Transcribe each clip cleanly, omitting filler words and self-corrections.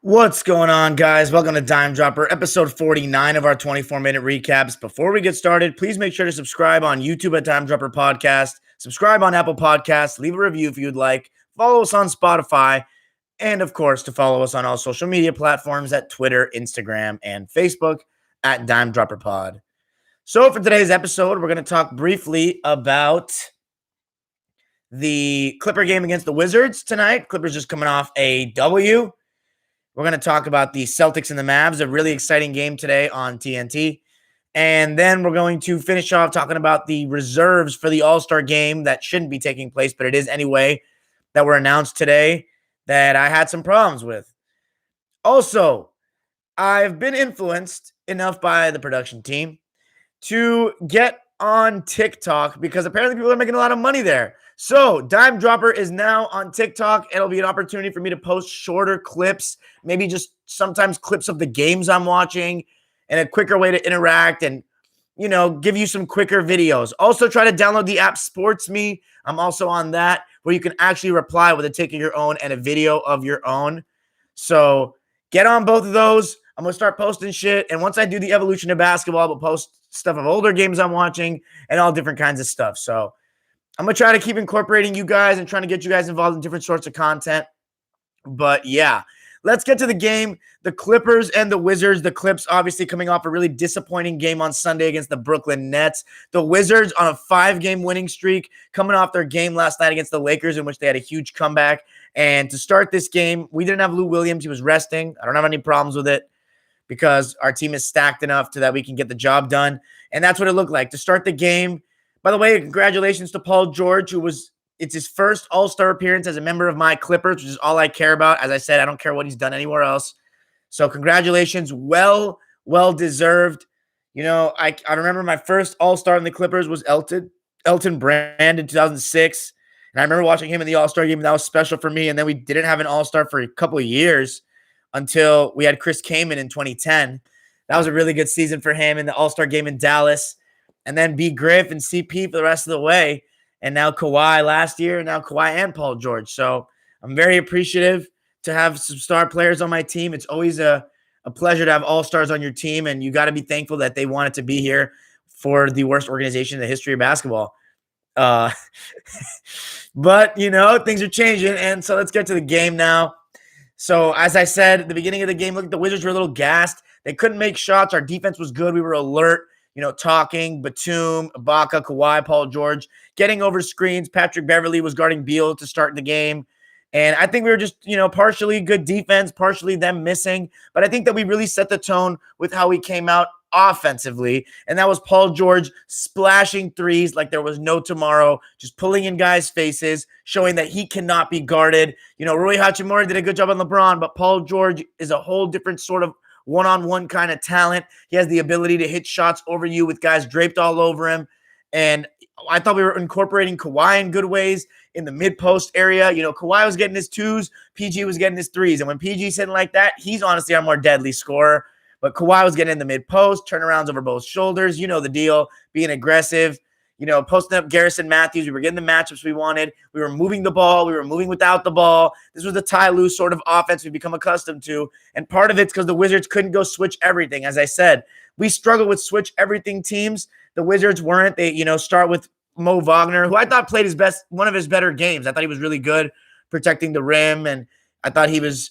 What's going on, guys? Welcome to Dime Dropper, episode 49 of our 24-minute recaps. Before we get started, please make sure to subscribe on YouTube at Dime Dropper Podcast, subscribe on Apple Podcasts, leave a review if you'd like, follow us on Spotify, and of course, to follow us on all social media platforms at Twitter, Instagram, and Facebook at Dime Dropper Pod. So for today's episode, we're going to talk briefly about the Clipper game against the Wizards tonight. Clippers just coming off a W. We're going to talk about the Celtics and the Mavs, a really exciting game today on TNT. And then we're going to finish off talking about the reserves for the All-Star game that shouldn't be taking place, but it is anyway, that were announced today that I had some problems with. Also, I've been influenced enough by the production team to get on TikTok because apparently people are making a lot of money there. So Dime Dropper is now on TikTok. It'll be an opportunity for me to post shorter clips, maybe just sometimes clips of the games I'm watching, and a quicker way to interact and, give you some quicker videos. Also try to download the app Sports Me. I'm also on that where you can actually reply with a take of your own and a video of your own. So get on both of those. I'm going to start posting shit. And once I do the evolution of basketball, I'll post stuff of older games I'm watching and all different kinds of stuff. So I'm going to try to keep incorporating you guys and trying to get you guys involved in different sorts of content. But yeah, let's get to the game. The Clippers and the Wizards. The Clips obviously coming off a really disappointing game on Sunday against the Brooklyn Nets. The Wizards on a 5-game winning streak, coming off their game last night against the Lakers in which they had a huge comeback. And to start this game, we didn't have Lou Williams. He was resting. I don't have any problems with it because our team is stacked enough to that we can get the job done. And that's what it looked like. To start the game, by the way, congratulations to Paul George, it's his first All-Star appearance as a member of my Clippers, which is all I care about. As I said, I don't care what he's done anywhere else. So congratulations. Well deserved. I remember my first All-Star in the Clippers was Elton Brand in 2006. And I remember watching him in the All-Star game, and that was special for me. And then we didn't have an All-Star for a couple of years until we had Chris Kaman in 2010. That was a really good season for him in the All-Star game in Dallas. And then B. Griff and CP for the rest of the way. And now Kawhi last year, and now Kawhi and Paul George. So I'm very appreciative to have some star players on my team. It's always a pleasure to have all-stars on your team, and you got to be thankful that they wanted to be here for the worst organization in the history of basketball. But, things are changing, and so let's get to the game now. So as I said at the beginning of the game, look, the Wizards were a little gassed. They couldn't make shots. Our defense was good. We were alert. Talking, Batum, Ibaka, Kawhi, Paul George, getting over screens. Patrick Beverley was guarding Beal to start the game. And I think we were just, partially good defense, partially them missing. But I think that we really set the tone with how we came out offensively. And that was Paul George splashing threes like there was no tomorrow, just pulling in guys' faces, showing that he cannot be guarded. Rui Hachimura did a good job on LeBron, but Paul George is a whole different sort of one-on-one kind of talent. He has the ability to hit shots over you with guys draped all over him. And I thought we were incorporating Kawhi in good ways in the mid-post area. Kawhi was getting his twos, PG was getting his threes. And when PG's hitting like that, he's honestly our more deadly scorer. But Kawhi was getting in the mid-post, turnarounds over both shoulders. You know the deal, being aggressive. Posting up Garrison Matthews. We were getting the matchups we wanted. We were moving the ball. We were moving without the ball. This was the Ty Lue sort of offense we've become accustomed to. And part of it's because the Wizards couldn't go switch everything. As I said, we struggle with switch everything teams. The Wizards weren't. They, start with Mo Wagner, who I thought played one of his better games. I thought he was really good protecting the rim. And I thought he was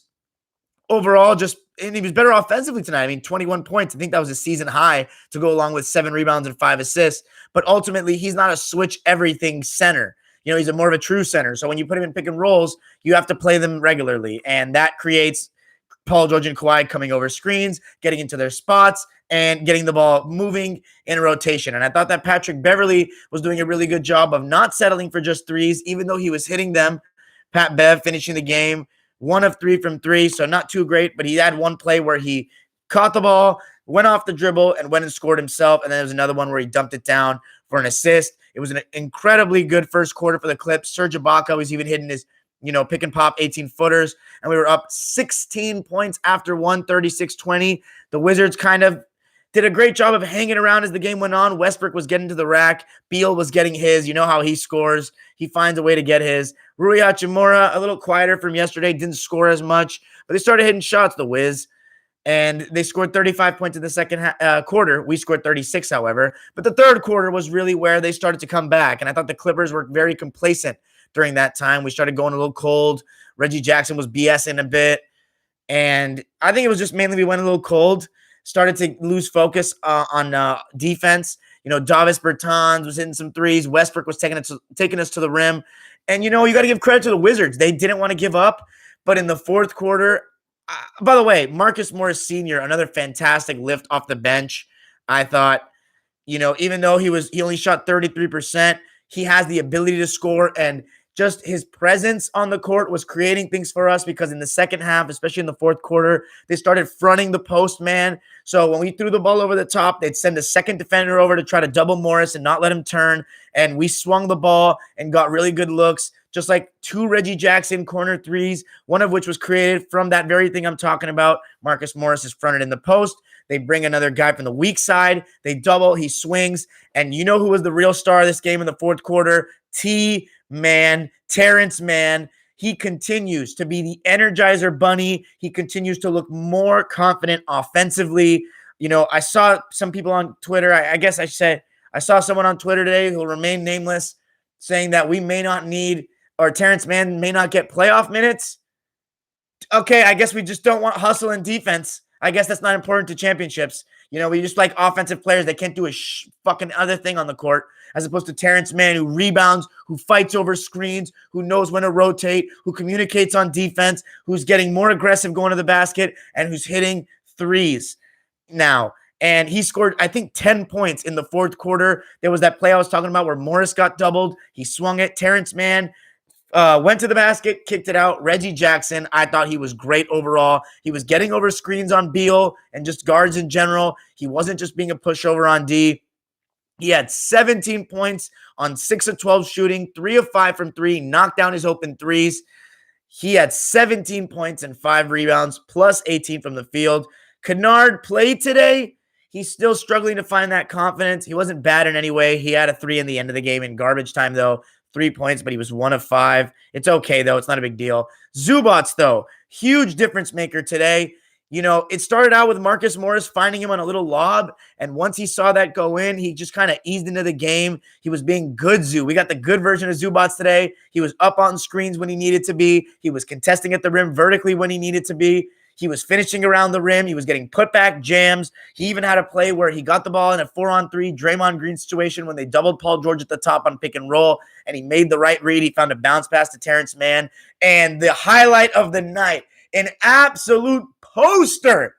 overall and he was better offensively tonight. 21 points. I think that was a season high to go along with 7 rebounds and 5 assists. But ultimately, he's not a switch everything center. He's more of a true center. So when you put him in pick and rolls, you have to play them regularly. And that creates Paul George and Kawhi coming over screens, getting into their spots, and getting the ball moving in rotation. And I thought that Patrick Beverley was doing a really good job of not settling for just threes, even though he was hitting them. Pat Bev finishing the game 1 of 3 from 3, so not too great, but he had one play where he caught the ball, went off the dribble, and went and scored himself, and then there was another one where he dumped it down for an assist. It was an incredibly good first quarter for the Clips. Serge Ibaka was even hitting his, pick and pop 18-footers, and we were up 16 points after 36-20. The Wizards kind of did a great job of hanging around as the game went on. Westbrook was getting to the rack. Beal was getting his. You know how he scores. He finds a way to get his. Rui Hachimura, a little quieter from yesterday, didn't score as much, but they started hitting shots, the Wiz. And they scored 35 points in the second quarter. We scored 36, however. But the third quarter was really where they started to come back. And I thought the Clippers were very complacent during that time. We started going a little cold. Reggie Jackson was BSing a bit. And I think it was just mainly we went a little cold, started to lose focus on defense. Davis Bertans was hitting some threes. Westbrook was taking us to the rim. And, you got to give credit to the Wizards. They didn't want to give up. But in the fourth quarter, by the way, Marcus Morris Sr., another fantastic lift off the bench. I thought, even though he only shot 33%, he has the ability to score, and just his presence on the court was creating things for us because in the second half, especially in the fourth quarter, they started fronting the post man. So when we threw the ball over the top, they'd send a second defender over to try to double Morris and not let him turn. And we swung the ball and got really good looks, just like 2 Reggie Jackson corner threes, one of which was created from that very thing I'm talking about. Marcus Morris is fronted in the post. They bring another guy from the weak side. They double. He swings. And you know who was the real star of this game in the fourth quarter? Terrence Mann. He continues to be the Energizer Bunny. He continues to look more confident offensively. I saw some people on Twitter. I saw someone on Twitter today who will remain nameless saying that we may not need, or Terrence Mann may not get playoff minutes. Okay, I guess we just don't want hustle and defense. I guess that's not important to championships. We just like offensive players that can't do a fucking other thing on the court, as opposed to Terrence Mann, who rebounds, who fights over screens, who knows when to rotate, who communicates on defense, who's getting more aggressive going to the basket, and who's hitting threes now. And he scored, I think, 10 points in the fourth quarter. There was that play I was talking about where Morris got doubled. He swung it. Terrence Mann went to the basket, kicked it out. Reggie Jackson, I thought he was great overall. He was getting over screens on Beal and just guards in general. He wasn't just being a pushover on D. He had 17 points on 6 of 12 shooting, 3 of 5 from 3, knocked down his open threes. He had 17 points and 5 rebounds, plus 18 from the field. Kennard played today. He's still struggling to find that confidence. He wasn't bad in any way. He had a 3 in the end of the game in garbage time, though. 3 points, but he was 1 of 5. It's okay, though. It's not a big deal. Zubats, though, huge difference maker today. It started out with Marcus Morris finding him on a little lob, and once he saw that go in, he just kind of eased into the game. He was being good Zoo. We got the good version of Zubats today. He was up on screens when he needed to be. He was contesting at the rim vertically when he needed to be. He was finishing around the rim. He was getting putback jams. He even had a play where he got the ball in a 4-on-3 Draymond Green situation when they doubled Paul George at the top on pick and roll, and he made the right read. He found a bounce pass to Terrence Mann. And the highlight of the night, an absolute poster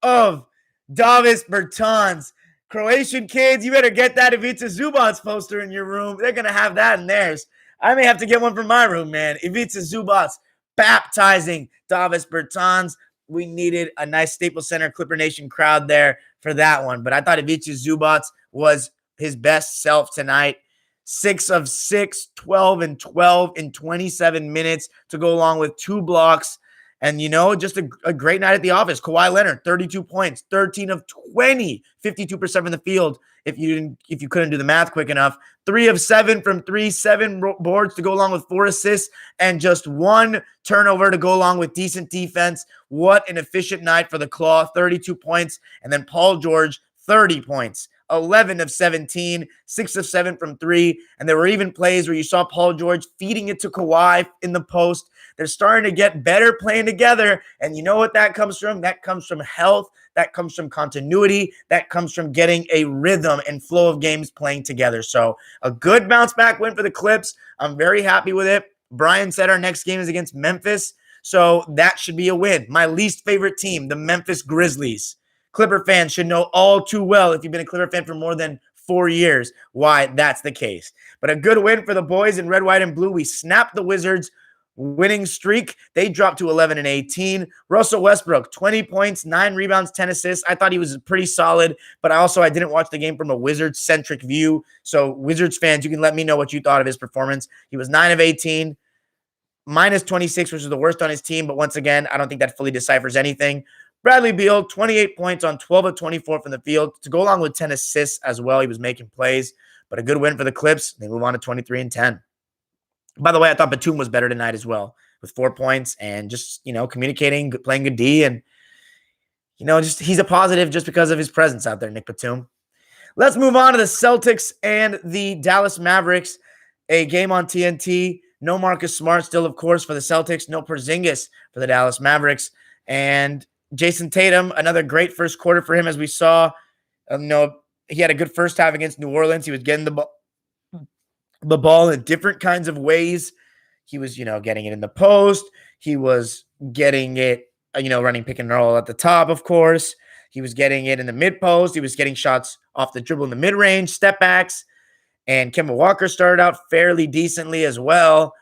of Davis Bertans. Croatian kids, you better get that Ivica Zubats poster in your room. They're going to have that in theirs. I may have to get one from my room, man. Ivica Zubats baptizing Davis Bertans. We needed a nice Staples Center Clipper Nation crowd there for that one. But I thought Ivica Zubats was his best self tonight. 6 of 6, 12 and 12 in 27 minutes to go along with 2 blocks. And, just a great night at the office. Kawhi Leonard, 32 points, 13 of 20, 52% from the field. If you couldn't do the math quick enough, 3 of 7 from 3, 7 boards to go along with 4 assists, and just 1 turnover to go along with decent defense. What an efficient night for the Claw, 32 points. And then Paul George, 30 points. 11 of 17, 6 of 7 from 3. And there were even plays where you saw Paul George feeding it to Kawhi in the post. They're starting to get better playing together. And you know what that comes from? That comes from health. That comes from continuity. That comes from getting a rhythm and flow of games playing together. So a good bounce back win for the Clips. I'm very happy with it. Brian said our next game is against Memphis. So that should be a win. My least favorite team, the Memphis Grizzlies. Clipper fans should know all too well, if you've been a Clipper fan for more than 4 years, why that's the case. But a good win for the boys in red, white, and blue. We snapped the Wizards' winning streak. They dropped to 11 and 18. Russell Westbrook, 20 points, 9 rebounds, 10 assists. I thought he was pretty solid, but I didn't watch the game from a Wizards-centric view. So Wizards fans, you can let me know what you thought of his performance. He was 9 of 18, minus 26, which is the worst on his team. But once again, I don't think that fully deciphers anything. Bradley Beal, 28 points on 12 of 24 from the field to go along with 10 assists as well. He was making plays, but a good win for the Clips. They move on to 23 and 10. By the way, I thought Batum was better tonight as well with 4 points and just, communicating, playing good D. And, just he's a positive just because of his presence out there, Nick Batum. Let's move on to the Celtics and the Dallas Mavericks, a game on TNT. No Marcus Smart still, of course, for the Celtics. No Porzingis for the Dallas Mavericks. And Jason Tatum, another great first quarter for him, as we saw. He had a good first half against New Orleans. He was getting the ball in different kinds of ways. He was, getting it in the post. He was getting it, running pick and roll at the top, of course. He was getting it in the mid post. He was getting shots off the dribble in the mid range, step backs. And Kemba Walker started out fairly decently as well.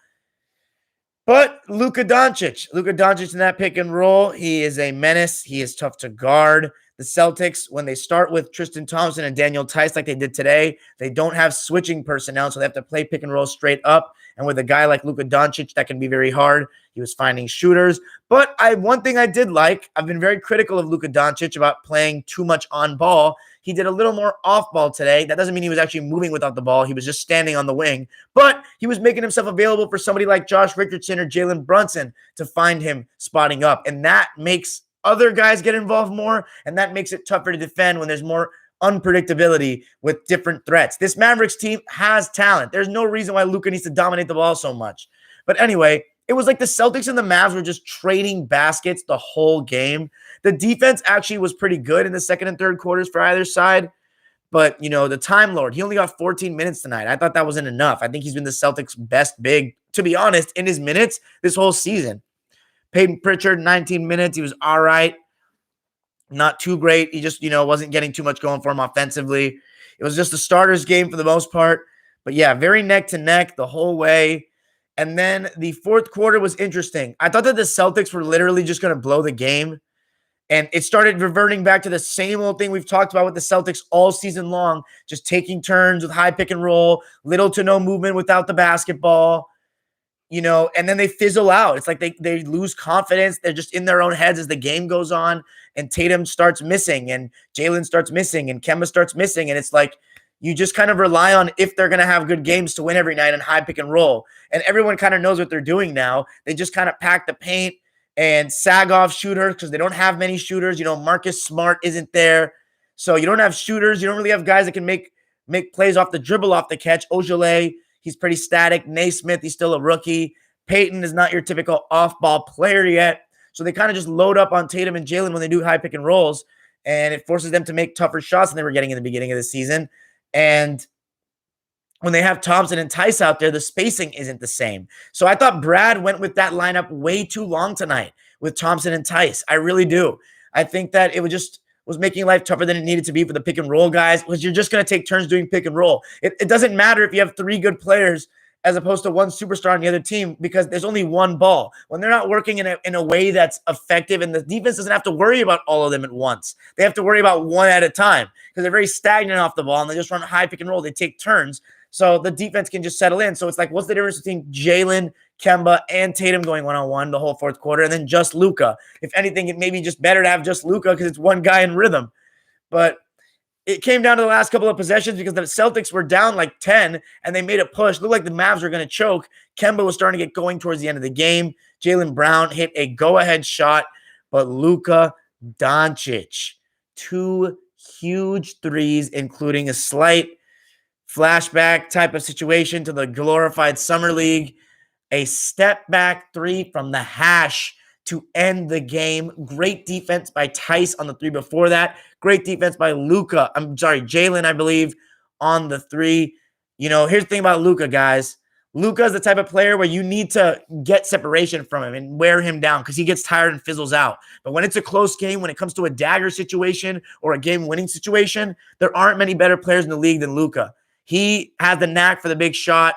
But Luka Doncic in that pick and roll, he is a menace. He is tough to guard. The Celtics, when they start with Tristan Thompson and Daniel Tice like they did today, they don't have switching personnel, so they have to play pick and roll straight up. And with a guy like Luka Doncic, that can be very hard. He was finding shooters. But one thing I did like, I've been very critical of Luka Doncic about playing too much on ball. He did a little more off ball today. That doesn't mean he was actually moving without the ball. He was just standing on the wing. But he was making himself available for somebody like Josh Richardson or Jalen Brunson to find him spotting up. And that makes other guys get involved more, and that makes it tougher to defend when there's more unpredictability with different threats. This Mavericks team has talent. There's no reason why Luka needs to dominate the ball so much. But anyway, it was like the Celtics and the Mavs were just trading baskets the whole game. The defense actually was pretty good in the second and third quarters for either side. But, the Time Lord, he only got 14 minutes tonight. I thought that wasn't enough. I think he's been the Celtics' best big, to be honest, in his minutes this whole season. Peyton Pritchard, 19 minutes. He was all right. Not too great. He just, wasn't getting too much going for him offensively. It was just a starter's game for the most part. But yeah, very neck to neck the whole way. And then the fourth quarter was interesting. I thought that the Celtics were literally just going to blow the game. And it started reverting back to the same old thing we've talked about with the Celtics all season long, just taking turns with high pick and roll, little to no movement without the basketball. And then they fizzle out. It's like they lose confidence. They're just in their own heads as the game goes on, and Tatum starts missing, and Jalen starts missing, and Kemba starts missing. And it's like you just kind of rely on if they're going to have good games to win every night and high pick and roll. And everyone kind of knows what they're doing now. They just kind of pack the paint and sag off shooters because they don't have many shooters. Marcus Smart isn't there. So you don't have shooters. You don't really have guys that can make plays off the dribble, off the catch. Ojale, he's pretty static. Naismith, he's still a rookie. Peyton is not your typical off-ball player yet. So they kind of just load up on Tatum and Jalen when they do high pick and rolls, and it forces them to make tougher shots than they were getting in the beginning of the season. And when they have Thompson and Tice out there, the spacing isn't the same. So I thought Brad went with that lineup way too long tonight with Thompson and Tice. I really do. I think that it was making life tougher than it needed to be for the pick and roll guys, because you're just going to take turns doing pick and roll. It doesn't matter if you have three good players as opposed to one superstar on the other team, because there's only one ball. When they're not working in a way that's effective, and the defense doesn't have to worry about all of them at once. They have to worry about one at a time because they're very stagnant off the ball, and they just run high pick and roll. They take turns, so the defense can just settle in. So it's like, what's the difference between Jalen, Kemba, and Tatum going one-on-one the whole fourth quarter, and then just Luka? If anything, it may be just better to have just Luka because it's one guy in rhythm. But it came down to the last couple of possessions because the Celtics were down like 10 and they made a push. Looked like the Mavs were going to choke. Kemba was starting to get going towards the end of the game. Jaylen Brown hit a go-ahead shot, but Luka Doncic, 2 huge threes, including a slight flashback type of situation to the glorified Summer League. A step-back 3 from the hash to end the game. Great defense by Tice on the 3 before that. Great defense by Jalen, I believe, on the 3. Here's the thing about Luka, guys. Luka is the type of player where you need to get separation from him and wear him down because he gets tired and fizzles out. But when it's a close game, when it comes to a dagger situation or a game-winning situation, there aren't many better players in the league than Luka. He has the knack for the big shot.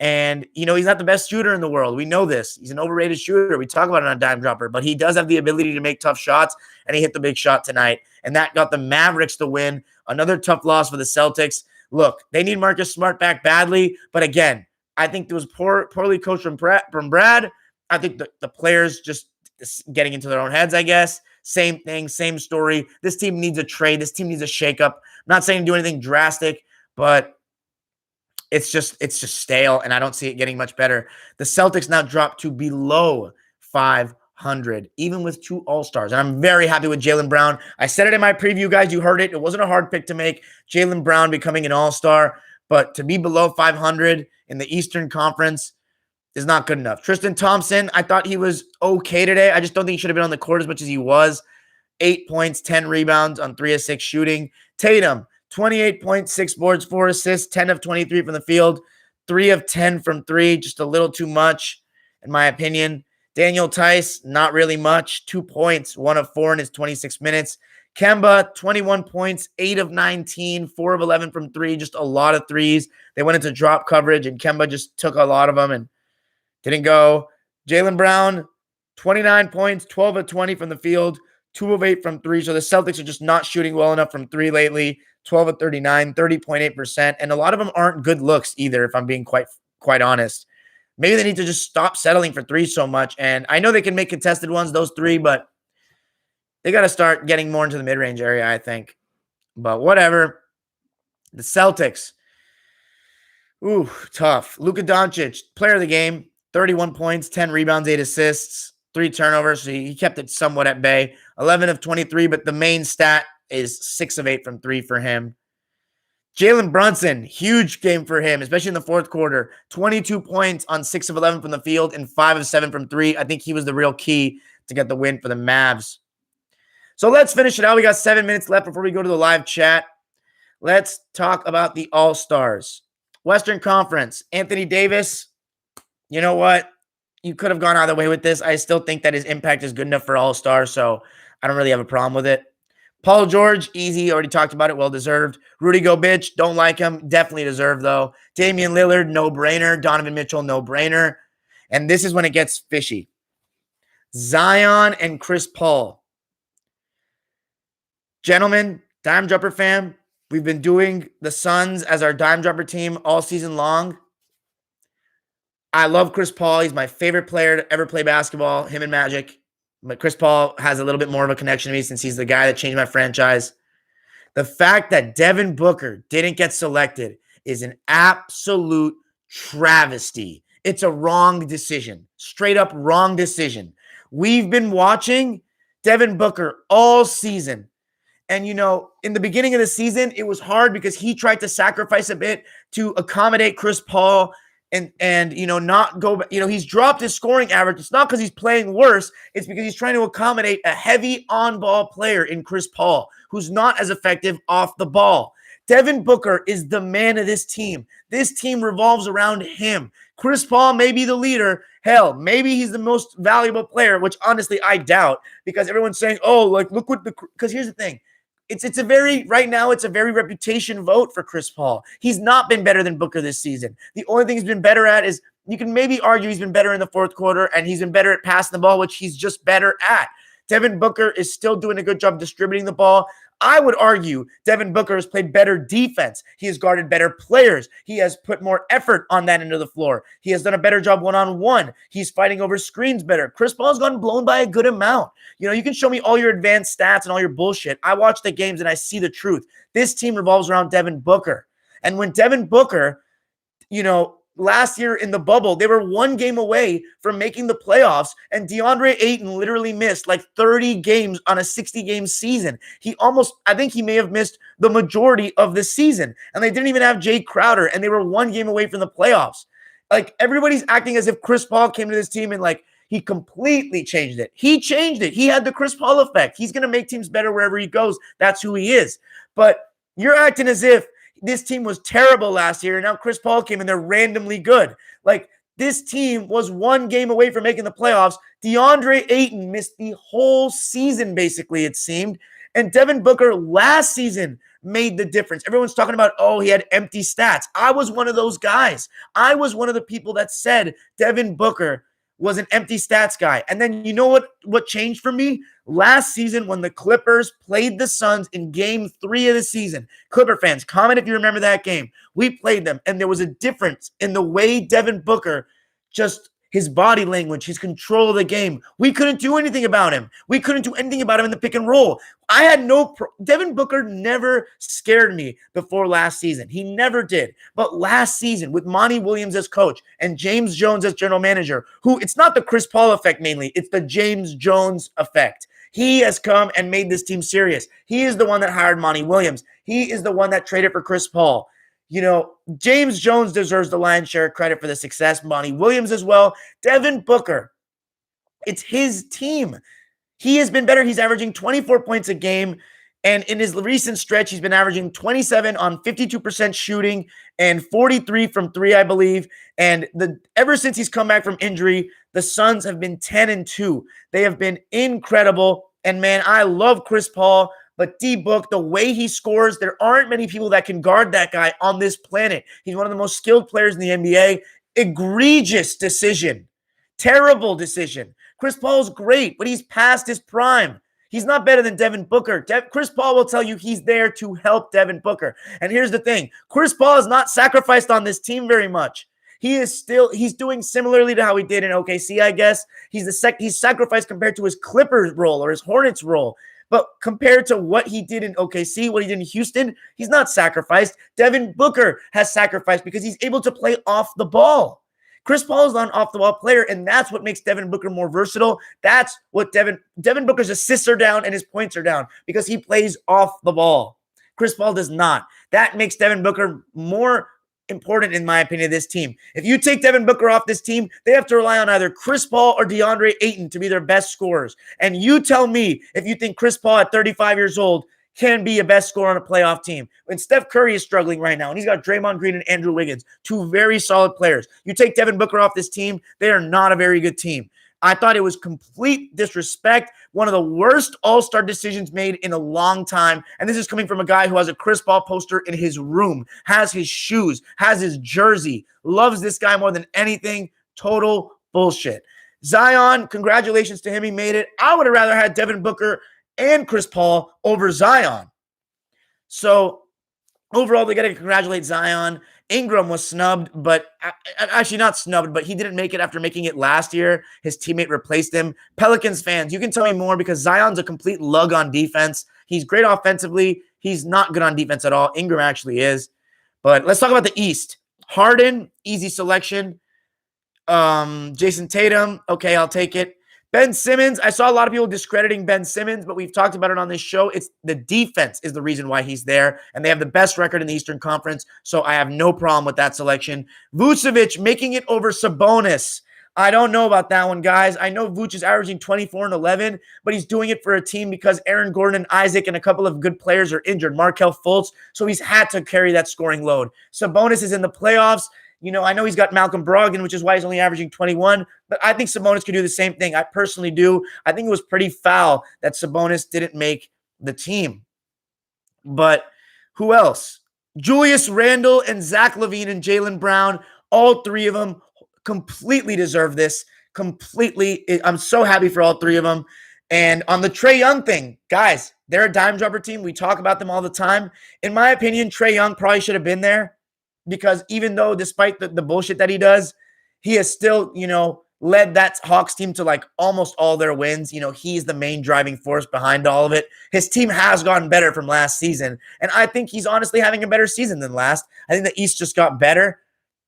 And, he's not the best shooter in the world. We know this. He's an overrated shooter. We talk about it on Dime Dropper, but he does have the ability to make tough shots, and he hit the big shot tonight. And that got the Mavericks the win. Another tough loss for the Celtics. Look, they need Marcus Smart back badly, but again, I think it was poorly coached from Brad. I think the players just getting into their own heads, I guess. Same thing, same story. This team needs a trade. This team needs a shakeup. I'm not saying to do anything drastic, but it's just stale, and I don't see it getting much better. The Celtics now drop to below 500, even with 2 All-Stars. And I'm very happy with Jaylen Brown. I said it in my preview, guys. You heard it. It wasn't a hard pick to make. Jaylen Brown becoming an All-Star, but to be below 500 in the Eastern Conference is not good enough. Tristan Thompson, I thought he was okay today. I just don't think he should have been on the court as much as he was. 8 points, 10 rebounds on 3 of 6 shooting. Tatum, 28 points, 6 boards, 4 assists, 10 of 23 from the field, 3 of 10 from 3, just a little too much, in my opinion. Daniel Tice, not really much, 2 points, 1 of 4 in his 26 minutes. Kemba, 21 points, 8 of 19, 4 of 11 from 3, just a lot of threes. They went into drop coverage, and Kemba just took a lot of them and didn't go. Jaylen Brown, 29 points, 12 of 20 from the field, 2 of 8 from 3. So the Celtics are just not shooting well enough from 3 lately. 12 of 39, 30.8%. And a lot of them aren't good looks either, if I'm being quite honest. Maybe they need to just stop settling for 3 so much. And I know they can make contested ones, those 3, but they got to start getting more into the mid-range area, I think. But whatever. The Celtics. Ooh, tough. Luka Doncic, player of the game, 31 points, 10 rebounds, 8 assists, 3 turnovers. So he kept it somewhat at bay. 11 of 23, but the main stat is 6 of 8 from 3 for him. Jalen Brunson, huge game for him, especially in the fourth quarter. 22 points on 6 of 11 from the field and 5 of 7 from 3. I think he was the real key to get the win for the Mavs. So let's finish it out. We got 7 minutes left before we go to the live chat. Let's talk about the All-Stars. Western Conference, Anthony Davis, you know what? You could have gone either way with this. I still think that his impact is good enough for All-Star, so I don't really have a problem with it. Paul George, easy. Already talked about it. Well-deserved. Rudy Gobert, don't like him. Definitely deserved, though. Damian Lillard, no-brainer. Donovan Mitchell, no-brainer. And this is when it gets fishy. Zion and Chris Paul. Gentlemen, Dime Dropper fam, we've been doing the Suns as our Dime Dropper team all season long. I love Chris Paul. He's my favorite player to ever play basketball, him and Magic. But Chris Paul has a little bit more of a connection to me since he's the guy that changed my franchise. The fact that Devin Booker didn't get selected is an absolute travesty. It's a wrong decision. Straight up wrong decision. We've been watching Devin Booker all season. And, you know, in the beginning of the season, it was hard because he tried to sacrifice a bit to accommodate Chris Paul and you know, not go, you know, he's dropped his scoring average. It's not because he's playing worse. It's because he's trying to accommodate a heavy on-ball player in Chris Paul, who's not as effective off the ball. Devin Booker is the man of this team. This team revolves around him. Chris Paul may be the leader. Hell, maybe he's the most valuable player, which honestly I doubt because everyone's saying, oh, like, look what because here's the thing. It's a very reputation vote for Chris Paul. He's not been better than Booker this season. The only thing he's been better at is you can maybe argue he's been better in the fourth quarter and he's been better at passing the ball, which he's just better at. Devin Booker is still doing a good job distributing the ball. I would argue Devin Booker has played better defense. He has guarded better players. He has put more effort on that end of the floor. He has done a better job one-on-one. He's fighting over screens better. Chris Paul's gotten blown by a good amount. You know, you can show me all your advanced stats and all your bullshit. I watch the games and I see the truth. This team revolves around Devin Booker. And when Devin Booker, you know, last year in the bubble, they were 1 game away from making the playoffs, and DeAndre Ayton literally missed like 30 games on a 60-game season. I think he may have missed the majority of the season, and they didn't even have Jay Crowder, and they were 1 game away from the playoffs. Like, everybody's acting as if Chris Paul came to this team and, like, he completely changed it. He changed it. He had the Chris Paul effect. He's going to make teams better wherever he goes. That's who he is. But you're acting as if this team was terrible last year, and now Chris Paul came and they're randomly good. Like, this team was 1 game away from making the playoffs. DeAndre Ayton missed the whole season, basically, it seemed. And Devin Booker last season made the difference. Everyone's talking about, oh, he had empty stats. I was one of those guys. I was one of the people that said Devin Booker was an empty stats guy. And then you know what changed for me? Last season when the Clippers played the Suns in game 3 of the season. Clipper fans, comment if you remember that game. We played them, and there was a difference in the way Devin Booker his body language, his control of the game. We couldn't do anything about him. We couldn't do anything about him in the pick and roll. I had Devin Booker never scared me before last season. He never did. But last season, with Monty Williams as coach and James Jones as general manager, who it's not the Chris Paul effect mainly, it's the James Jones effect. He has come and made this team serious. He is the one that hired Monty Williams. He is the one that traded for Chris Paul. James Jones deserves the lion's share of credit for the success. Monty Williams as well. Devin Booker, it's his team. He has been better. He's averaging 24 points a game. And in his recent stretch, he's been averaging 27 on 52% shooting and 43 from three, I believe. And ever since he's come back from injury, the Suns have been 10-2. They have been incredible. And man, I love Chris Paul, but D-Book, the way he scores, there aren't many people that can guard that guy on this planet. He's one of the most skilled players in the NBA. Egregious decision. Terrible decision. Chris Paul's great, but he's past his prime. He's not better than Devin Booker. Chris Paul will tell you he's there to help Devin Booker. And here's the thing. Chris Paul is not sacrificed on this team very much. He's doing similarly to how he did in OKC, I guess. He's sacrificed compared to his Clippers role or his Hornets role. But compared to what he did in OKC, what he did in Houston, he's not sacrificed. Devin Booker has sacrificed because he's able to play off the ball. Chris Paul is not an off-the-ball player, and that's what makes Devin Booker more versatile. That's what Devin Booker's assists are down and his points are down because he plays off the ball. Chris Paul does not. That makes Devin Booker more important, in my opinion, this team. If you take Devin Booker off this team, they have to rely on either Chris Paul or DeAndre Ayton to be their best scorers. And you tell me if you think Chris Paul at 35 years old can be a best scorer on a playoff team. And Steph Curry is struggling right now, and he's got Draymond Green and Andrew Wiggins, two very solid players. You take Devin Booker off this team, they are not a very good team. I thought it was complete disrespect, one of the worst all-star decisions made in a long time, and this is coming from a guy who has a Chris Paul poster in his room, has his shoes, has his jersey, loves this guy more than anything. Total bullshit. Zion, congratulations to him. He made it. I would have rather had Devin Booker and Chris Paul over Zion. So overall, they got to congratulate Zion. Ingram was snubbed, but actually not snubbed, but he didn't make it after making it last year. His teammate replaced him. Pelicans fans, you can tell me more because Zion's a complete lug on defense. He's great offensively. He's not good on defense at all. Ingram actually is. But let's talk about the East. Harden, easy selection. Jason Tatum, okay, I'll take it. Ben Simmons, I saw a lot of people discrediting Ben Simmons, but we've talked about it on this show. It's the defense is the reason why he's there, and they have the best record in the Eastern Conference, so I have no problem with that selection. Vucevic making it over Sabonis. I don't know about that one, guys. I know Vuce is averaging 24 and 11, but he's doing it for a team because Aaron Gordon and Isaac and a couple of good players are injured. Markelle Fultz, so he's had to carry that scoring load. Sabonis is in the playoffs. I know he's got Malcolm Brogdon, which is why he's only averaging 21, but I think Sabonis could do the same thing. I personally do. I think it was pretty foul that Sabonis didn't make the team. But who else? Julius Randle and Zach LaVine and Jaylen Brown, all three of them completely deserve this. Completely. I'm so happy for all three of them. And on the Trae Young thing, guys, they're a dime dropper team. We talk about them all the time. In my opinion, Trae Young probably should have been there. Because even though despite the bullshit that he does, he has still, led that Hawks team to like almost all their wins. He's the main driving force behind all of it. His team has gotten better from last season. And I think he's honestly having a better season than last. I think the East just got better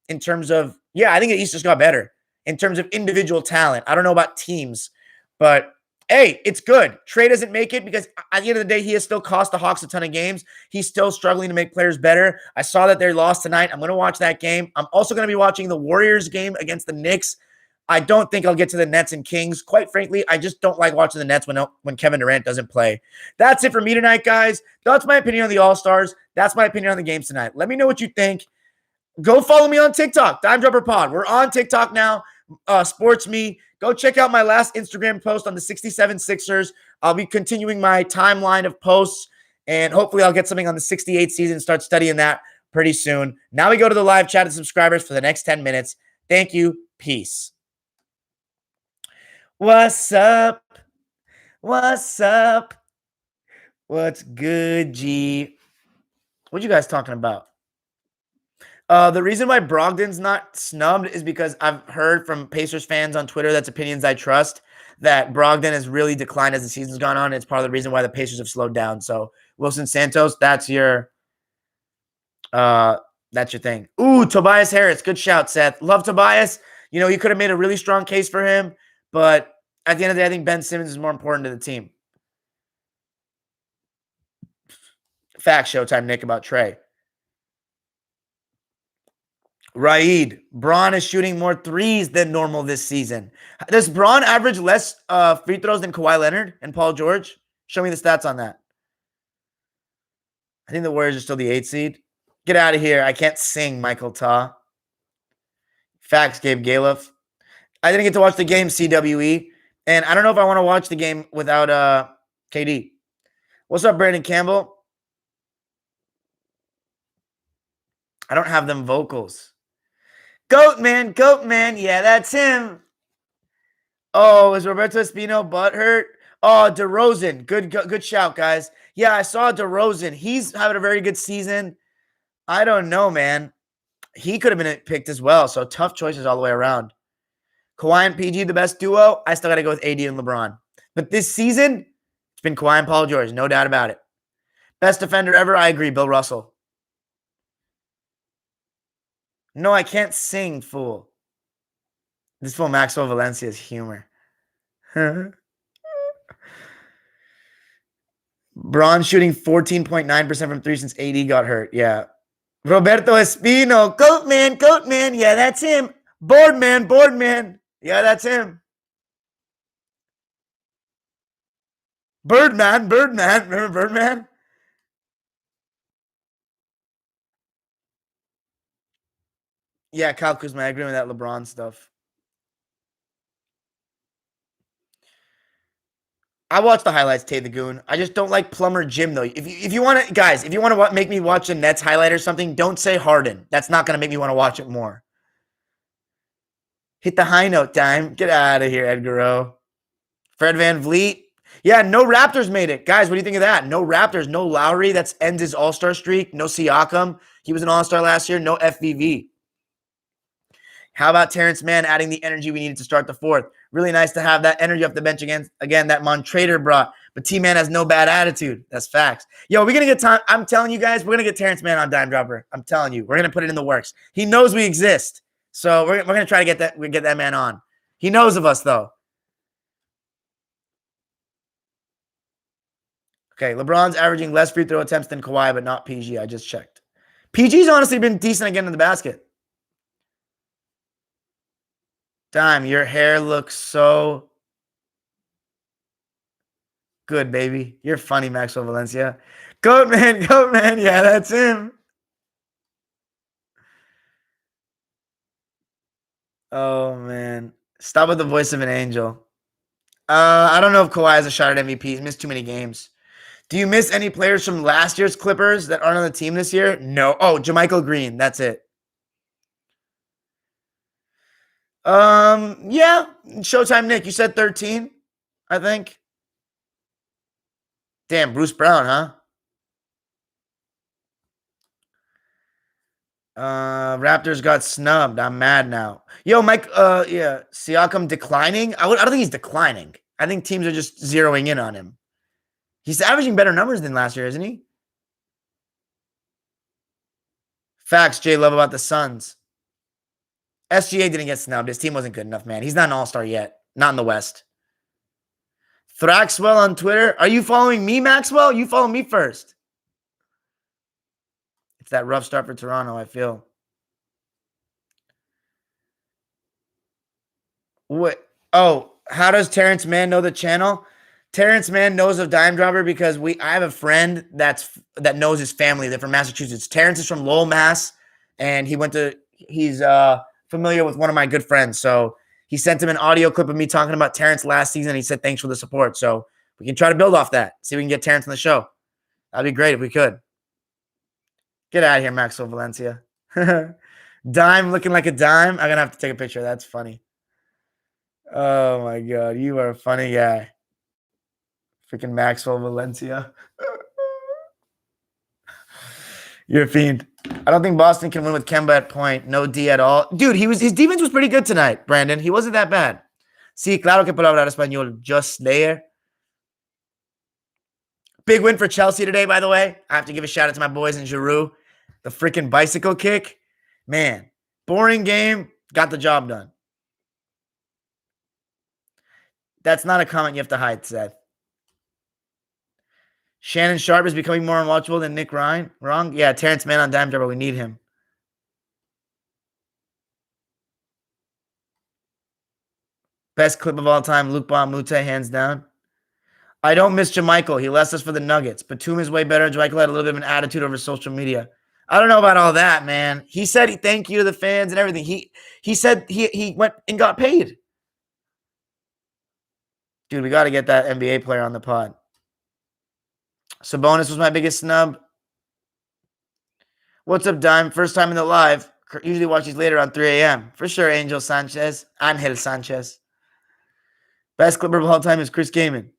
in terms of, I think the East just got better in terms of individual talent. I don't know about teams, but hey, it's good. Trae doesn't make it because at the end of the day, he has still cost the Hawks a ton of games. He's still struggling to make players better. I saw that they lost tonight. I'm going to watch that game. I'm also going to be watching the Warriors game against the Knicks. I don't think I'll get to the Nets and Kings. Quite frankly, I just don't like watching the Nets when Kevin Durant doesn't play. That's it for me tonight, guys. That's my opinion on the All-Stars. That's my opinion on the games tonight. Let me know what you think. Go follow me on TikTok, Dime Dropper Pod. We're on TikTok now. Sports Me. Go check out my last Instagram post on the 67 Sixers. I'll be continuing my timeline of posts, and hopefully I'll get something on the 68 season, start studying that pretty soon. Now we go to the live chat and subscribers for the next 10 minutes. Thank you. Peace. What's up? What's up? What's good, G? What you guys talking about? The reason why Brogdon's not snubbed is because I've heard from Pacers fans on Twitter, that's opinions I trust, that Brogdon has really declined as the season's gone on. It's part of the reason why the Pacers have slowed down. So Wilson Santos, uh that's your thing. Ooh, Tobias Harris. Good shout, Seth. Love Tobias. You know, you could have made a really strong case for him, but at the end of the day, I think Ben Simmons is more important to the team. Fact Showtime, Nick, about Trey. Raid. Braun is shooting more threes than normal this season. Does Braun average less free throws than Kawhi Leonard and Paul George? Show me the stats on that. I think the Warriors are still the 8th seed. Get out of here. I can't sing, Michael Ta. Facts, Gabe Galiff. I didn't get to watch the game, CWE. And I don't know if I want to watch the game without KD. What's up, Brandon Campbell? I don't have them vocals. Goat man. Yeah, that's him. Oh, is Roberto Espino butthurt? Oh, DeRozan. Good shout, guys. Yeah, I saw DeRozan. He's having a very good season. I don't know, man. He could have been picked as well. So tough choices all the way around. Kawhi and PG, the best duo. I still got to go with AD and LeBron. But this season, it's been Kawhi and Paul George. No doubt about it. Best defender ever. I agree. Bill Russell. No, I can't sing, fool. This fool Maxwell Valencia's humor. Braun shooting 14.9% from 3 since AD got hurt. Yeah. Roberto Espino. Goat man. Yeah, that's him. Boardman. Yeah, that's him. Birdman. Remember Birdman? Yeah, Kyle Kuzma. I agree with that LeBron stuff. I watched the highlights, Tay the Goon. I just don't like Plumber Jim, though. If you want to, guys, if you want to make me watch a Nets highlight or something, don't say Harden. That's not going to make me want to watch it more. Hit the high note time. Get out of here, Edgar O. Fred Van Vliet. Yeah, no Raptors made it. Guys, what do you think of that? No Raptors, no Lowry. That ends his all-star streak. No Siakam. He was an all-star last year. No FVV. How about Terrence Mann adding the energy we needed to start the fourth? Really nice to have that energy off the bench again that Montrader brought. But T-Man has no bad attitude. That's facts. Yo, we're going to get time. I'm telling you guys, we're going to get Terrence Mann on Dime Dropper. I'm telling you. We're going to put it in the works. He knows we exist. So we're going to try to get that man on. He knows of us, though. Okay, LeBron's averaging less free throw attempts than Kawhi, but not PG. I just checked. PG's honestly been decent again in the basket. Dime, your hair looks so good, baby. You're funny, Maxwell Valencia. Goat man. Yeah, that's him. Oh, man. Stop with the voice of an angel. I don't know if Kawhi has a shot at MVP. He's missed too many games. Do you miss any players from last year's Clippers that aren't on the team this year? No. Oh, JaMychal Green. That's it. Yeah. Showtime, Nick. You said 13, I think. Damn, Bruce Brown, huh? Raptors got snubbed. I'm mad now. Yo, Mike. Yeah, Siakam declining. I don't think he's declining. I think teams are just zeroing in on him. He's averaging better numbers than last year, isn't he? Facts, Jay Love about the Suns. SGA didn't get snubbed. His team wasn't good enough, man. He's not an all-star yet. Not in the West. Thraxwell on Twitter. Are you following me, Maxwell? You follow me first. It's that rough start for Toronto, I feel. What? Oh, how does Terrence Mann know the channel? Terrence Mann knows of Dime Dropper because I have a friend that knows his family. They're from Massachusetts. Terrence is from Lowell, Mass, and he's familiar with one of my good friends. So he sent him an audio clip of me talking about Terrence last season. He said thanks for the support. So we can try to build off that. See if we can get Terrence on the show. That'd be great if we could. Get out of here, Maxwell Valencia. Dime looking like a dime. I'm gonna have to take a picture. That's funny. Oh my god, you are a funny guy. Freaking Maxwell Valencia. You're a fiend. I don't think Boston can win with Kemba at point. No D at all. Dude, his defense was pretty good tonight, Brandon. He wasn't that bad. Sí, claro que puedo hablar español. Just Slayer. Big win for Chelsea today, by the way. I have to give a shout out to my boys in Giroud. The freaking bicycle kick. Man, boring game. Got the job done. That's not a comment you have to hide, Seth. Shannon Sharp is becoming more unwatchable than Nick Ryan. Wrong? Yeah, Terrence Mann on dime dribble. We need him. Best clip of all time, Luke Mute, hands down. I don't miss Jamichael. He left us for the Nuggets. Batum is way better. Jamichael had a little bit of an attitude over social media. I don't know about all that, man. He said thank you to the fans and everything. He said he went and got paid. Dude, we got to get that NBA player on the pod. Sabonis was my biggest snub. What's up, Dime? First time in the live. Usually watch these later on 3 a.m. For sure, Angel Sanchez. Best clipper of all time is Chris Kaman.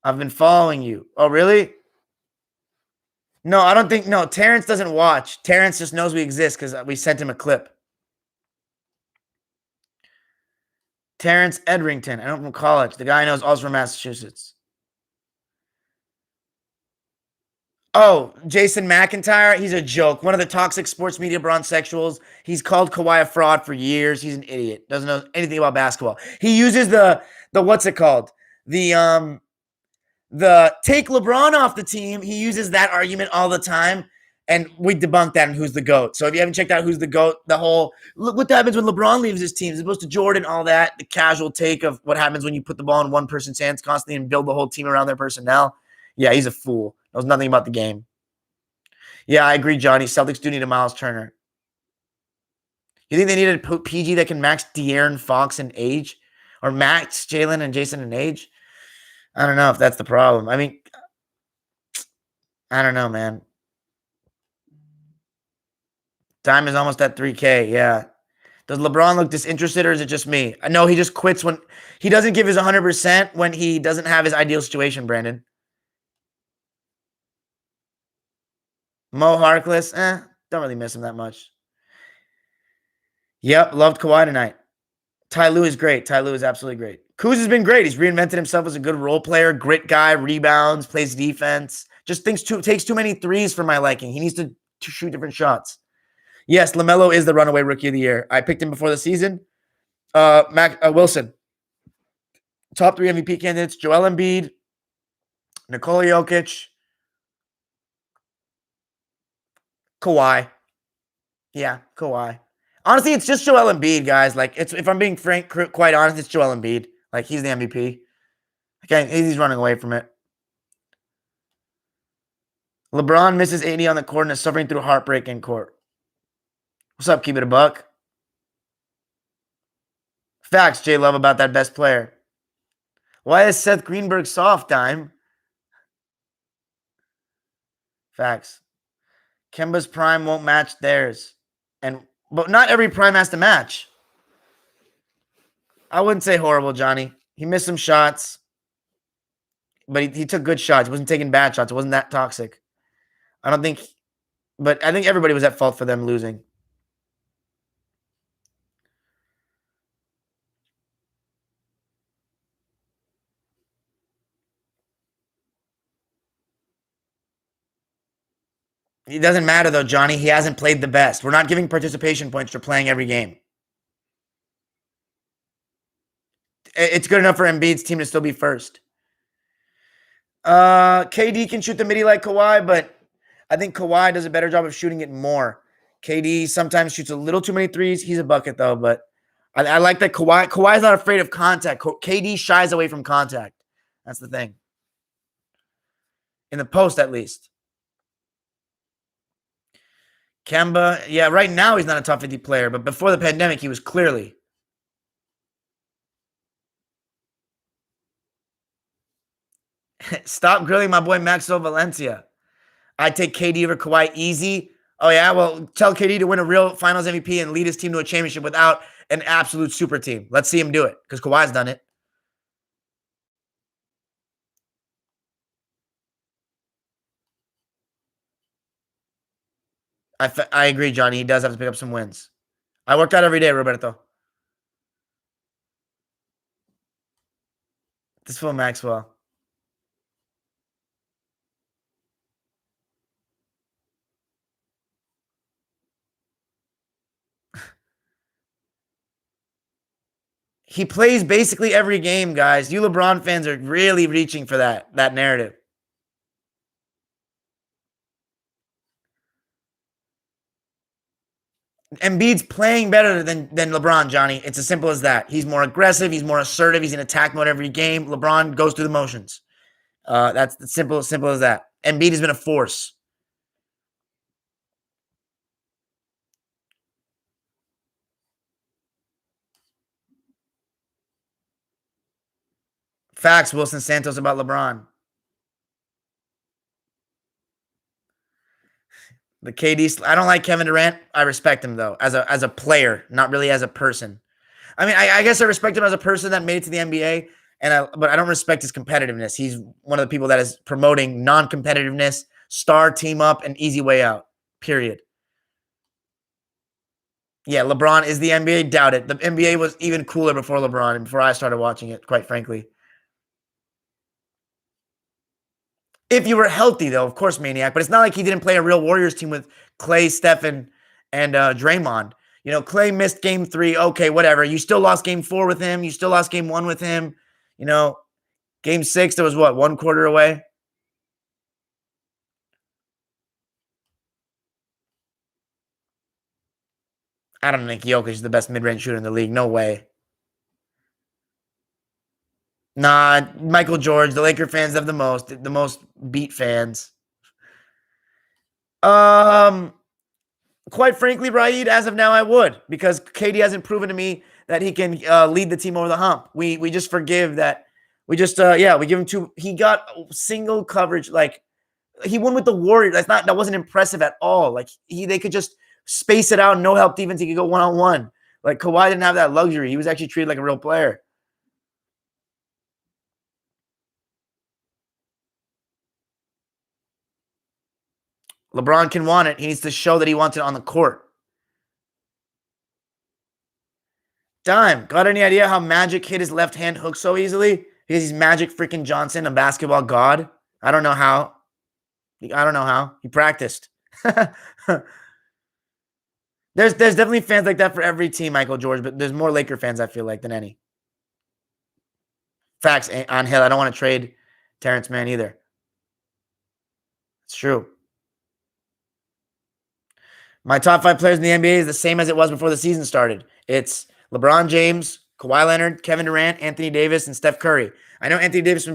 I've been following you. Oh, really? No, I don't think. No, Terrence doesn't watch. Terrence just knows we exist because we sent him a clip. Terrence Edrington. I don't know from college. The guy I know is also from Massachusetts. Oh, Jason McIntyre. He's a joke. One of the toxic sports media bronzexuals. He's called Kawhi a fraud for years. He's an idiot. Doesn't know anything about basketball. He uses the what's it called? The take LeBron off the team. He uses that argument all the time. And we debunked that and who's the GOAT. So if you haven't checked out who's the GOAT, the whole look what happens when LeBron leaves his team, as opposed to Jordan, all that, the casual take of what happens when you put the ball in one person's hands constantly and build the whole team around their personnel. Yeah, he's a fool. Knows nothing about the game. Yeah, I agree, Johnny. Celtics do need a Miles Turner. You think they needed a PG that can max De'Aaron Fox in age? Or max Jalen and Jason in age? I don't know if that's the problem. I mean, I don't know, man. Time is almost at 3K, yeah. Does LeBron look disinterested or is it just me? I know he just quits when he doesn't give his 100% when he doesn't have his ideal situation, Brandon. Mo Harkless, don't really miss him that much. Yep, loved Kawhi tonight. Ty Lue is great. Ty Lue is absolutely great. Kuz has been great. He's reinvented himself as a good role player, grit guy, rebounds, plays defense. Just takes too many threes for my liking. He needs to shoot different shots. Yes, LaMelo is the runaway rookie of the year. I picked him before the season. Wilson. Top 3 MVP candidates, Joel Embiid, Nikola Jokic, Kawhi. Yeah, Kawhi. Honestly, it's just Joel Embiid, guys. Like, if I'm being quite honest, it's Joel Embiid. Like, he's the MVP. Okay, he's running away from it. LeBron misses 80 on the court and is suffering through heartbreak in court. What's up, keep it a buck? Facts, J Love, about that best player. Why is Seth Greenberg soft, Dime? Facts. Kemba's prime won't match theirs. But not every prime has to match. I wouldn't say horrible, Johnny. He missed some shots. But he took good shots. He wasn't taking bad shots. It wasn't that toxic. I think everybody was at fault for them losing. It doesn't matter, though, Johnny. He hasn't played the best. We're not giving participation points for playing every game. It's good enough for Embiid's team to still be first. KD can shoot the midi like Kawhi, but I think Kawhi does a better job of shooting it more. KD sometimes shoots a little too many threes. He's a bucket, though, but I like that Kawhi's not afraid of contact. KD shies away from contact. That's the thing. In the post, at least. Kemba, yeah, right now he's not a top 50 player, but before the pandemic, he was clearly. Stop grilling my boy Maxwell Valencia. I'd take KD over Kawhi easy. Oh, yeah? Well, tell KD to win a real finals MVP and lead his team to a championship without an absolute super team. Let's see him do it because Kawhi's done it. I agree, Johnny. He does have to pick up some wins. I worked out every day, Roberto. This Phil Maxwell. He plays basically every game, guys. You LeBron fans are really reaching for that narrative. Embiid's playing better than LeBron, Johnny. It's as simple as that. He's more aggressive. He's more assertive. He's in attack mode every game. LeBron goes through the motions. That's simple as that. Embiid has been a force. Facts, Wilson Santos about LeBron. The KD. I don't like Kevin Durant. I respect him though as a player, not really as a person. I mean, I guess I respect him as a person that made it to the NBA, but I don't respect his competitiveness. He's one of the people that is promoting non-competitiveness, star team up, and easy way out. Period. Yeah, LeBron is the NBA. Doubt it. The NBA was even cooler before LeBron and before I started watching it. Quite frankly, if you were healthy, though, of course, Maniac. But it's not like he didn't play a real Warriors team with Clay, Stephen, and Draymond. You know, Clay missed game 3. Okay, whatever. You still lost game 4 with him. You still lost game 1 with him. You know, game 6, there was what, 1/4 away? I don't think Jokic is the best mid-range shooter in the league. No way. Nah, Michael George. The Laker fans have the most beat fans. Um, Quite frankly, Raid, as of now, I would because KD hasn't proven to me that he can lead the team over the hump. We just forgive that. We just we give him two. He got single coverage. Like he won with the Warriors. That wasn't impressive at all. Like they could just space it out, no help defense. He could go 1-on-1. Like Kawhi didn't have that luxury. He was actually treated like a real player. LeBron can want it. He needs to show that he wants it on the court. Dime, got any idea how Magic hit his left hand hook so easily? Because he's Magic freaking Johnson, a basketball god. I don't know how. I don't know how. He practiced. there's definitely fans like that for every team, Michael George, but there's more Laker fans, I feel like, than any. Facts on Hill. I don't want to trade Terrence Mann either. It's true. My top 5 players in the NBA is the same as it was before the season started. It's LeBron James, Kawhi Leonard, Kevin Durant, Anthony Davis, and Steph Curry. I know Anthony Davis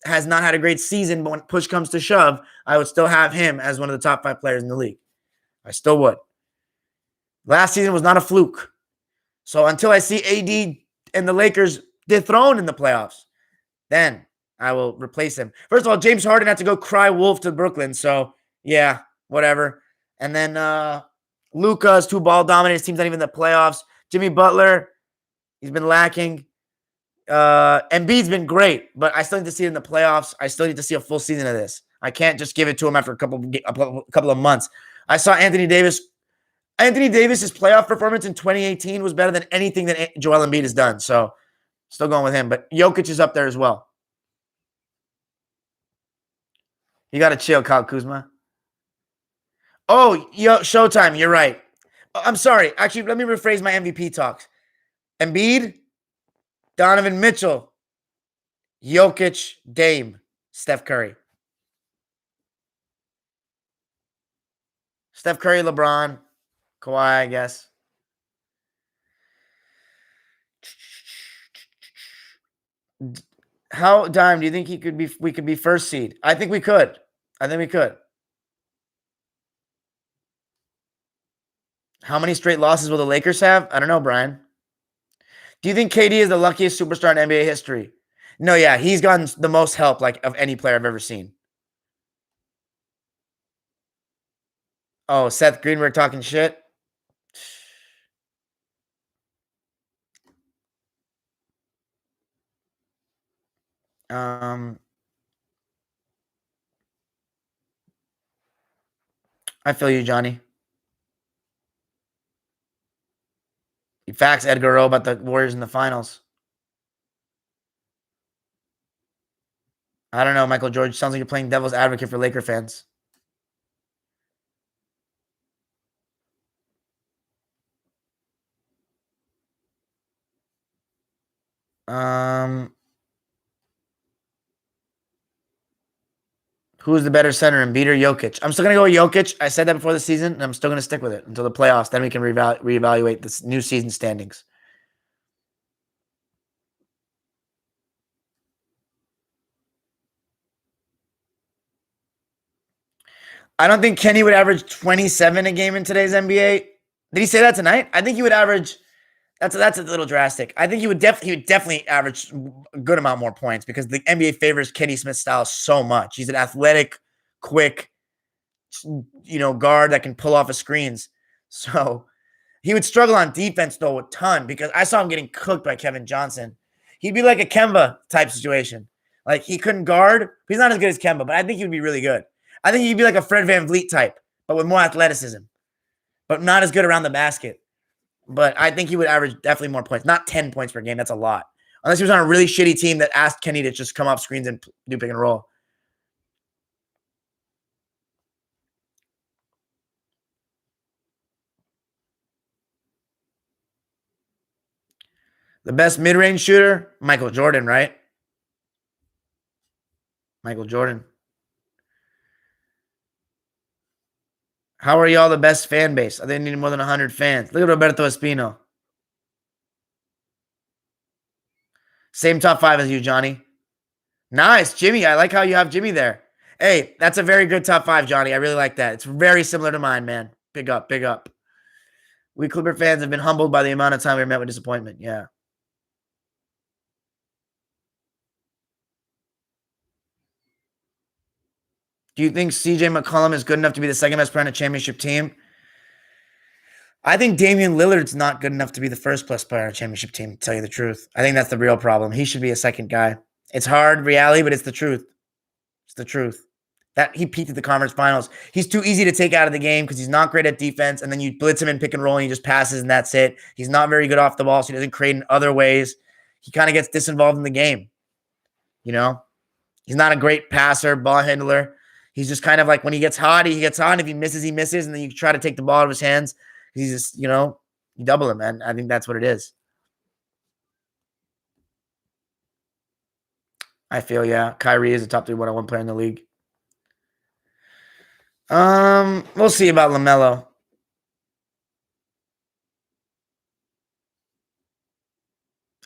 has not had a great season, but when push comes to shove, I would still have him as one of the top 5 players in the league. I still would. Last season was not a fluke. So until I see AD and the Lakers dethroned in the playoffs, then I will replace him. First of all, James Harden had to go cry wolf to Brooklyn. So yeah, whatever. And then Luka's too ball dominant. His team's not even in the playoffs. Jimmy Butler, he's been lacking. Embiid's been great, but I still need to see it in the playoffs. I still need to see a full season of this. I can't just give it to him after a couple of months. I saw Anthony Davis. Anthony Davis's playoff performance in 2018 was better than anything that Joel Embiid has done. So still going with him, but Jokic is up there as well. You got to chill, Kyle Kuzma. Oh, Showtime. You're right. I'm sorry. Actually, let me rephrase my MVP talks. Embiid, Donovan Mitchell, Jokic, Dame, Steph Curry. Steph Curry, LeBron, Kawhi, I guess. How, Dime, do you think we could be first seed? I think we could. I think we could. How many straight losses will the Lakers have? I don't know, Brian. Do you think KD is the luckiest superstar in NBA history? No, yeah, he's gotten the most help like of any player I've ever seen. Oh, Seth Greenberg talking shit. Um, I feel you, Johnny. Facts, Edgar O, about the Warriors in the finals. I don't know, Michael George. Sounds like you're playing devil's advocate for Laker fans. Who's the better center, Embiid or Jokic? I'm still gonna go with Jokic. I said that before the season, and I'm still gonna stick with it until the playoffs. Then we can reevaluate this new season standings. I don't think Kenny would average 27 a game in today's NBA. Did he say that tonight? I think he would average. That's a little drastic. I think he would definitely average a good amount more points because the NBA favors Kenny Smith's style so much. He's an athletic, quick, guard that can pull off his screens. So he would struggle on defense though a ton because I saw him getting cooked by Kevin Johnson. He'd be like a Kemba type situation. Like he couldn't guard. He's not as good as Kemba, but I think he would be really good. I think he'd be like a Fred VanVleet type, but with more athleticism, but not as good around the basket. But I think he would average definitely more points. Not 10 points per game. That's a lot. Unless he was on a really shitty team that asked Kenny to just come off screens and do pick and roll. The best mid-range shooter, Michael Jordan, right? Michael Jordan. How are y'all the best fan base? I think they need more than 100 fans. Look at Roberto Espino. Same top 5 as you, Johnny. Nice, Jimmy. I like how you have Jimmy there. Hey, that's a very good top 5, Johnny. I really like that. It's very similar to mine, man. Big up, big up. We Clipper fans have been humbled by the amount of time we met with disappointment. Yeah. Do you think CJ McCollum is good enough to be the second best player on a championship team? I think Damian Lillard's not good enough to be the first best player on a championship team, to tell you the truth. I think that's the real problem. He should be a second guy. It's hard reality, but it's the truth. It's the truth. That he peaked at the conference finals. He's too easy to take out of the game because he's not great at defense, and then you blitz him in pick and roll and he just passes and that's it. He's not very good off the ball, so he doesn't create in other ways. He kind of gets disinvolved in the game. He's not a great passer, ball handler. He's just kind of like when he gets hot, he gets hot. If he misses, he misses, and then you try to take the ball out of his hands. He's just, you double him, man. I think that's what it is. I feel, yeah. Kyrie is a top 3 1-on-1 player in the league. We'll see about LaMelo.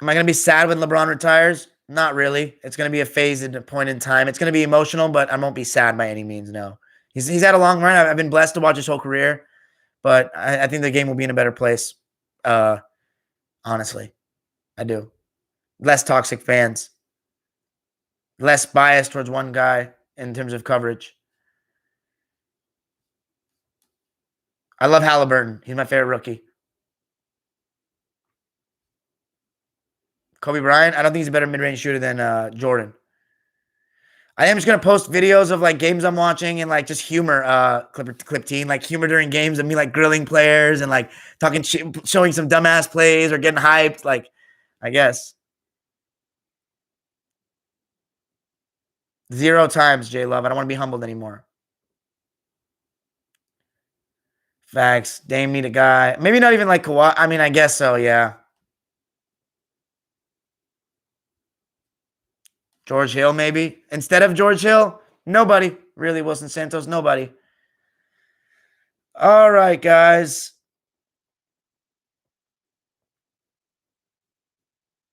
Am I going to be sad when LeBron retires? Not really. It's going to be a phase at a point in time. It's going to be emotional, but I won't be sad by any means, no. He's had a long run. I've been blessed to watch his whole career, but I think the game will be in a better place. Honestly, I do. Less toxic fans. Less bias towards one guy in terms of coverage. I love Halliburton. He's my favorite rookie. Kobe Bryant, I don't think he's a better mid-range shooter than Jordan. I am just going to post videos of like games I'm watching and like just humor, clip team, like humor during games of me like grilling players and like talking, showing some dumbass plays or getting hyped. Like, I guess. 0 times, J Love. I don't want to be humbled anymore. Facts. Dame need a guy. Maybe not even like Kawhi. I mean, I guess so, yeah. George Hill, maybe. Instead of George Hill, nobody. Really, Wilson Santos, nobody. All right, guys.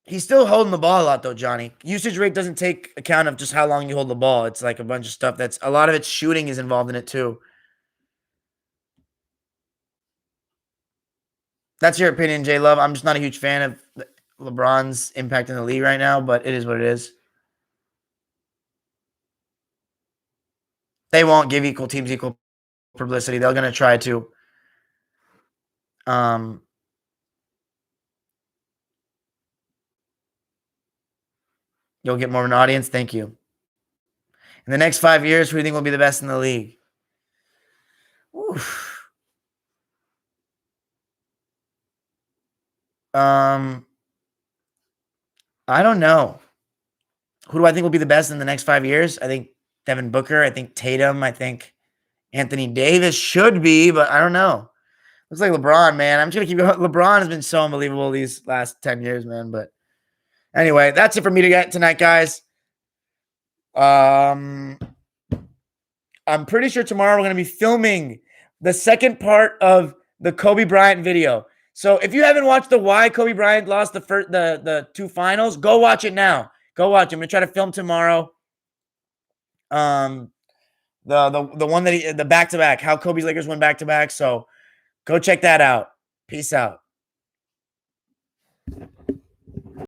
He's still holding the ball a lot, though, Johnny. Usage rate doesn't take account of just how long you hold the ball. It's like a bunch of stuff that's a lot of it's shooting is involved in it, too. That's your opinion, J Love. I'm just not a huge fan of LeBron's impact in the league right now, but it is what it is. They won't give equal teams equal publicity. They're going to try to. You'll get more of an audience. Thank you. In the next 5 years, who do you think will be the best in the league? Oof. I don't know. Who do I think will be the best in the next 5 years? I think Devin Booker. I think Tatum. I think Anthony Davis should be, but I don't know. Looks like LeBron, man. I'm just gonna keep going. LeBron has been so unbelievable these last 10 years, man. But anyway, that's it for me to get tonight, guys. I'm pretty sure tomorrow we're gonna be filming the second part of the Kobe Bryant video. So if you haven't watched the why Kobe Bryant lost the two finals, go watch it now. Go watch it. I'm gonna try to film tomorrow. The one that the back to back, how Kobe's Lakers won back to back. So go check that out. Peace out.